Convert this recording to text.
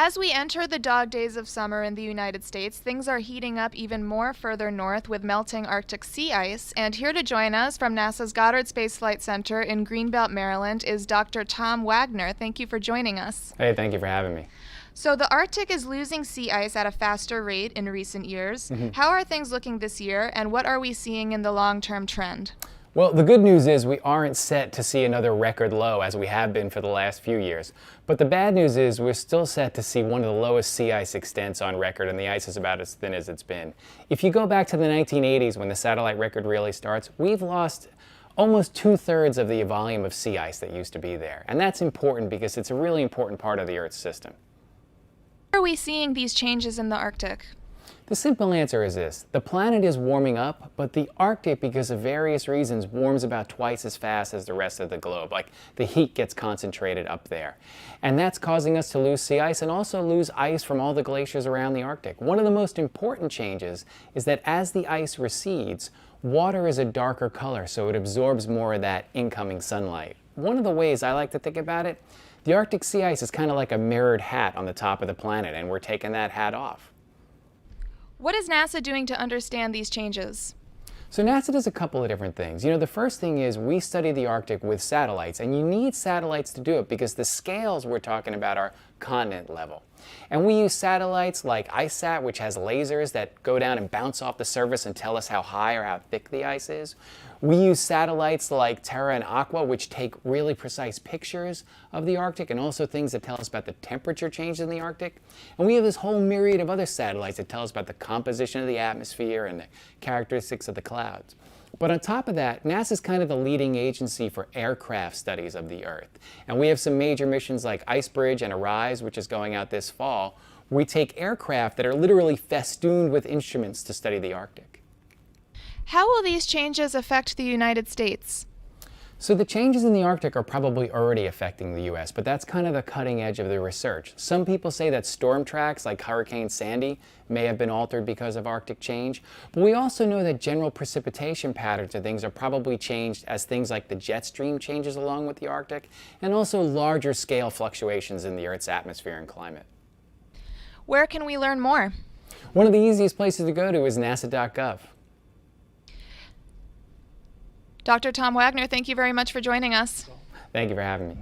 As we enter the dog days of summer in the United States, things are heating up even more further north with melting Arctic sea ice. And here to join us from NASA's Goddard Space Flight Center in Greenbelt, Maryland, is Dr. Tom Wagner. Thank you for joining us. Hey, thank you for having me. So the Arctic is losing sea ice at a faster rate in recent years. How are things looking this year, and what are we seeing in the long-term trend? Well, the good news is we aren't set to see another record low as we have been for the last few years. But the bad news is we're still set to see one of the lowest sea ice extents on record, and the ice is about as thin as it's been. If you go back to the 1980s when the satellite record really starts, we've lost almost 2/3 of the volume of sea ice that used to be there. And that's important because it's a really important part of the Earth's system. How are we seeing these changes in the Arctic? The simple answer is this. The planet is warming up, but the Arctic, because of various reasons, warms about twice as fast as the rest of the globe. Like, the heat gets concentrated up there. And that's causing us to lose sea ice and also lose ice from all the glaciers around the Arctic. One of the most important changes is that as the ice recedes, water is a darker color, so it absorbs more of that incoming sunlight. One of the ways I like to think about it, the Arctic sea ice is kind of like a mirrored hat on the top of the planet, and we're taking that hat off. What is NASA doing to understand these changes? So NASA does a couple of different things. The first thing is we study the Arctic with satellites, and you need satellites to do it because the scales we're talking about are continent level. And we use satellites like ICESat, which has lasers that go down and bounce off the surface and tell us how high or how thick the ice is. We use satellites like Terra and Aqua, which take really precise pictures of the Arctic and also things that tell us about the temperature change in the Arctic. And we have this whole myriad of other satellites that tell us about the composition of the atmosphere and the characteristics of the clouds. But on top of that, NASA is kind of the leading agency for aircraft studies of the Earth. And we have some major missions like IceBridge and ARISE, which is going out this fall. We take aircraft that are literally festooned with instruments to study the Arctic. How will these changes affect the United States? So the changes in the Arctic are probably already affecting the US, but that's kind of the cutting edge of the research. Some people say that storm tracks like Hurricane Sandy may have been altered because of Arctic change, but we also know that general precipitation patterns of things are probably changed as things like the jet stream changes along with the Arctic, and also larger scale fluctuations in the Earth's atmosphere and climate. Where can we learn more? One of the easiest places to go to is nasa.gov. Dr. Tom Wagner, thank you very much for joining us. Thank you for having me.